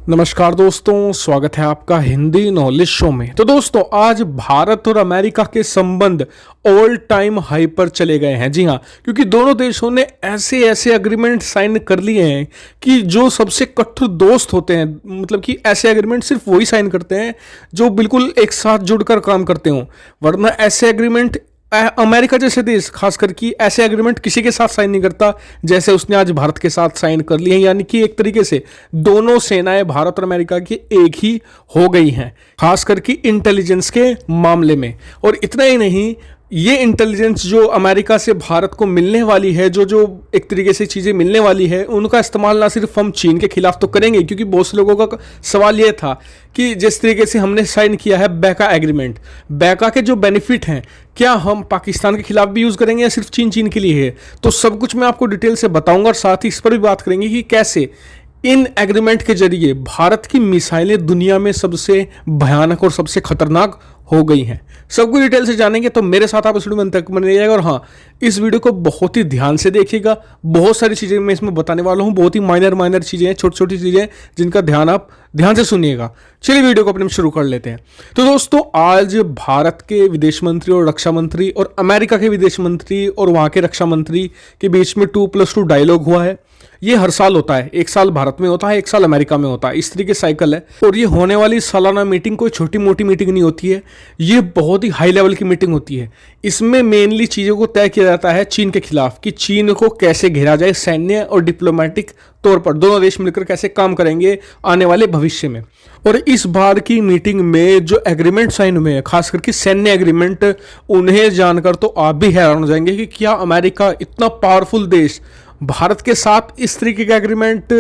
नमस्कार दोस्तों, स्वागत है आपका हिंदी नॉलेज शो में। तो दोस्तों, आज भारत और अमेरिका के संबंध ऑल टाइम हाई पर चले गए हैं। जी हाँ, क्योंकि दोनों देशों ने ऐसे ऐसे एग्रीमेंट साइन कर लिए हैं कि जो सबसे कट्टर दोस्त होते हैं, मतलब कि ऐसे एग्रीमेंट सिर्फ वही साइन करते हैं जो बिल्कुल एक साथ जुड़कर काम करते हों, वरना ऐसे एग्रीमेंट अमेरिका जैसे देश खास करके ऐसे एग्रीमेंट किसी के साथ साइन नहीं करता जैसे उसने आज भारत के साथ साइन कर लिए हैं। यानी कि एक तरीके से दोनों सेनाएं भारत और अमेरिका की एक ही हो गई हैं, खास करके इंटेलिजेंस के मामले में। और इतना ही नहीं, ये इंटेलिजेंस जो अमेरिका से भारत को मिलने वाली है, जो जो एक तरीके से चीज़ें मिलने वाली है, उनका इस्तेमाल ना सिर्फ हम चीन के खिलाफ तो करेंगे, क्योंकि बहुत से लोगों का सवाल ये था कि जिस तरीके से हमने साइन किया है बैका एग्रीमेंट, बैका के जो बेनिफिट हैं क्या हम पाकिस्तान के खिलाफ भी यूज़ करेंगे या सिर्फ चीन के लिए है। तो सब कुछ मैं आपको डिटेल से बताऊंगा और साथ ही इस पर भी बात करेंगे कि कैसे इन एग्रीमेंट के जरिए भारत की मिसाइलें दुनिया में सबसे भयानक और सबसे खतरनाक हो गई हैं। सब कुछ डिटेल से जानेंगे, तो मेरे साथ आप इस वीडियो में अंत तक बने रहिएगा। और हाँ, इस वीडियो को बहुत ही ध्यान से देखिएगा। बहुत सारी चीज़ें मैं इसमें बताने वाला हूँ, बहुत ही माइनर चीज़ें हैं, छोटी छोटी चीज़ें जिनका ध्यान आप ध्यान से सुनिएगा। चलिए वीडियो को अपने शुरू कर लेते हैं। तो दोस्तों, आज भारत के विदेश मंत्री और रक्षा मंत्री और अमेरिका के विदेश मंत्री और वहाँ के रक्षा मंत्री के बीच में 2+2 डायलॉग हुआ है। ये हर साल होता है, एक साल भारत में होता है, एक साल अमेरिका में होता है, इस तरीके साइकिल है। और ये होने वाली सालाना मीटिंग कोई छोटी मोटी मीटिंग नहीं होती है, ये बहुत ही हाई लेवल की मीटिंग होती है। इसमें मेनली चीज़ों को तय किया जाता है चीन के खिलाफ, कि चीन को कैसे घेरा जाए सैन्य और डिप्लोमेटिक तौर पर, दोनों देश मिलकर कैसे काम करेंगे आने वाले भविष्य में। और इस बार की मीटिंग में जो एग्रीमेंट साइन हुए हैं, खास करके सैन्य एग्रीमेंट, उन्हें जानकर तो आप भी हैरान हो जाएंगे कि क्या अमेरिका, इतना पावरफुल देश, भारत के साथ इस तरीके का एग्रीमेंट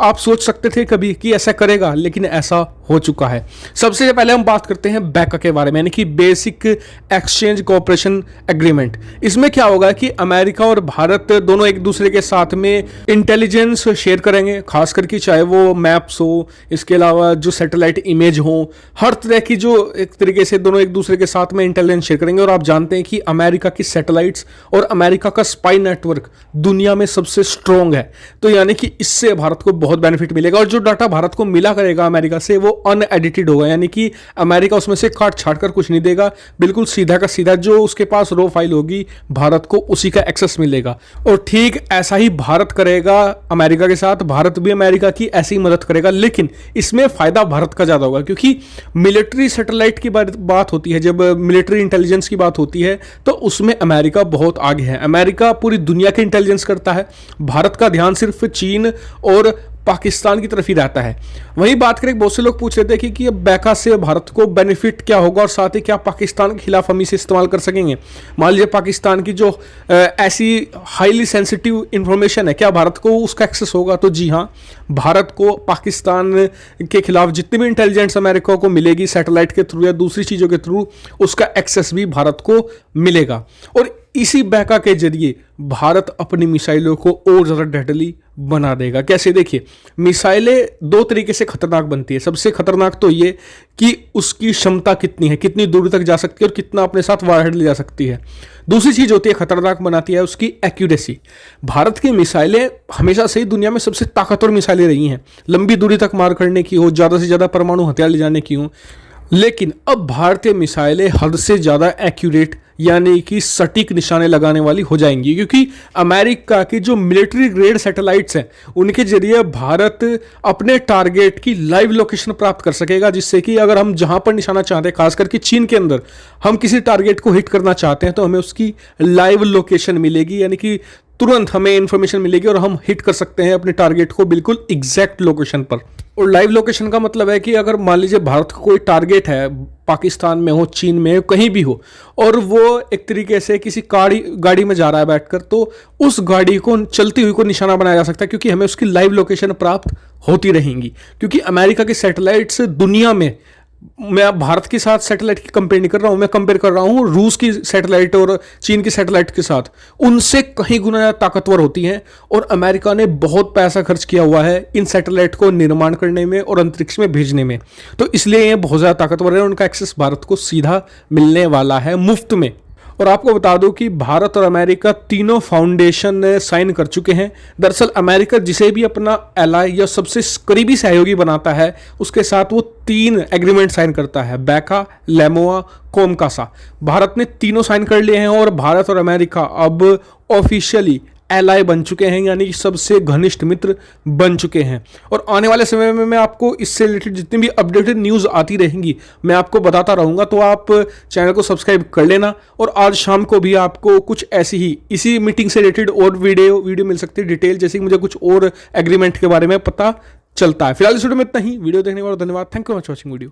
आप सोच सकते थे कभी कि ऐसा करेगा, लेकिन ऐसा हो चुका है। सबसे पहले हम बात करते हैं बैका के बारे में, यानी कि बेसिक एक्सचेंज कोऑपरेशन एग्रीमेंट। इसमें क्या होगा कि अमेरिका और भारत दोनों एक दूसरे के साथ में इंटेलिजेंस शेयर करेंगे, खास करके चाहे वो मैप्स हो, इसके अलावा जो सैटेलाइट इमेज हो, हर तरह की जो एक तरीके से दोनों एक दूसरे के साथ में इंटेलिजेंस शेयर करेंगे। और आप जानते हैं कि अमेरिका की सैटेलाइट्स और अमेरिका का स्पाई नेटवर्क दुनिया में सबसे स्ट्रॉन्ग है, तो यानी कि इससे भारत को बहुत बेनिफिट मिलेगा। और जो डाटा भारत को मिला करेगा अमेरिका से, वो अनएडिटेड होगा, यानी कि अमेरिका उसमें से काट छाट कर कुछ नहीं देगा, बिल्कुल सीधा का सीधा जो उसके पास रो फाइल होगी भारत को उसी का एक्सेस मिलेगा। और ठीक ऐसा ही भारत करेगा अमेरिका के साथ, भारत भी अमेरिका की ऐसी ही मदद करेगा। लेकिन इसमें फायदा भारत का ज्यादा होगा, क्योंकि मिलिट्री सैटेलाइट की बात होती है, जब मिलिट्री इंटेलिजेंस की बात होती है, तो उसमें अमेरिका बहुत आगे है। अमेरिका पूरी दुनिया के इंटेलिजेंस करता है, भारत का ध्यान सिर्फ चीन और पाकिस्तान की तरफ ही रहता है। वही बात करें, बहुत से लोग पूछ रहे थे कि अब बैका से भारत को बेनिफिट क्या होगा, और साथ ही क्या पाकिस्तान के खिलाफ हम इसे इस्तेमाल कर सकेंगे। मान लीजिए पाकिस्तान की जो ऐसी हाईली सेंसिटिव इंफॉर्मेशन है, क्या भारत को उसका एक्सेस होगा? तो जी हाँ, भारत को पाकिस्तान के खिलाफ जितनी भी इंटेलिजेंस अमेरिका को मिलेगी सैटेलाइट के थ्रू या दूसरी चीज़ों के थ्रू, उसका एक्सेस भी भारत को मिलेगा। और इसी बैका के जरिए भारत अपनी मिसाइलों को और ज़्यादा डेडली बना देगा। कैसे? देखिए, मिसाइलें दो तरीके से खतरनाक बनती है। सबसे खतरनाक तो ये कि उसकी क्षमता कितनी है, कितनी दूर तक जा सकती है और कितना अपने साथ वारहेड ले जा सकती है। दूसरी चीज़ होती है खतरनाक बनाती है उसकी एक्यूरेसी। भारत की मिसाइलें हमेशा से ही दुनिया में सबसे ताकतवर मिसाइलें रही हैं, लंबी दूरी तक मार करने की हो, ज़्यादा से ज़्यादा परमाणु हथियार ले जाने की हो। लेकिन अब भारतीय मिसाइलें हद से ज़्यादा एक्यूरेट, यानी कि सटीक निशाने लगाने वाली हो जाएंगी, क्योंकि अमेरिका की जो मिलिट्री ग्रेड सैटेलाइट्स हैं, उनके जरिए भारत अपने टारगेट की लाइव लोकेशन प्राप्त कर सकेगा, जिससे कि अगर हम जहां पर निशाना चाहते हैं, खास करके चीन के अंदर हम किसी टारगेट को हिट करना चाहते हैं, तो हमें उसकी लाइव लोकेशन मिलेगी, यानी कि तुरंत हमें इंफॉर्मेशन मिलेगी और हम हिट कर सकते हैं अपने टारगेट को बिल्कुल एग्जैक्ट लोकेशन पर। और लाइव लोकेशन का मतलब है कि अगर मान लीजिए भारत का कोई टारगेट है, पाकिस्तान में हो, चीन में हो, कहीं भी हो, और वो एक तरीके से किसी गाड़ी में जा रहा है बैठकर, तो उस गाड़ी को, चलती हुई को निशाना बनाया जा सकता है, क्योंकि हमें उसकी लाइव लोकेशन प्राप्त होती रहेंगी। क्योंकि अमेरिका की सैटेलाइट्स दुनिया में, मैं भारत के साथ सैटेलाइट की कंपेयर नहीं कर रहा हूं, मैं कंपेयर कर रहा हूं रूस की सैटेलाइट और चीन की सैटेलाइट के साथ, उनसे कहीं गुना ज़्यादा ताकतवर होती हैं। और अमेरिका ने बहुत पैसा खर्च किया हुआ है इन सैटेलाइट को निर्माण करने में और अंतरिक्ष में भेजने में, तो इसलिए ये बहुत ज़्यादा ताकतवर है। उनका एक्सेस भारत को सीधा मिलने वाला है, मुफ्त में। और आपको बता दूं कि भारत और अमेरिका तीनों फाउंडेशन साइन कर चुके हैं। दरअसल अमेरिका जिसे भी अपना एलाई या सबसे करीबी सहयोगी बनाता है उसके साथ वो 3 एग्रीमेंट साइन करता है, बैका, लेमोआ, कोमकासा। भारत ने तीनों साइन कर लिए हैं और भारत और अमेरिका अब ऑफिशियली एलाई बन चुके हैं, यानी कि सबसे घनिष्ठ मित्र बन चुके हैं। और आने वाले समय में मैं आपको इससे रिलेटेड जितनी भी अपडेटेड न्यूज़ आती रहेंगी मैं आपको बताता रहूँगा, तो आप चैनल को सब्सक्राइब कर लेना। और आज शाम को भी आपको कुछ ऐसी ही इसी मीटिंग से रिलेटेड और वीडियो मिल सकती है डिटेल, जैसे कि मुझे कुछ और एग्रीमेंट के बारे में पता चलता है। फिलहाल इस वीडियो में इतना ही। वीडियो देखने के बाद धन्यवाद। Thank you much watching video.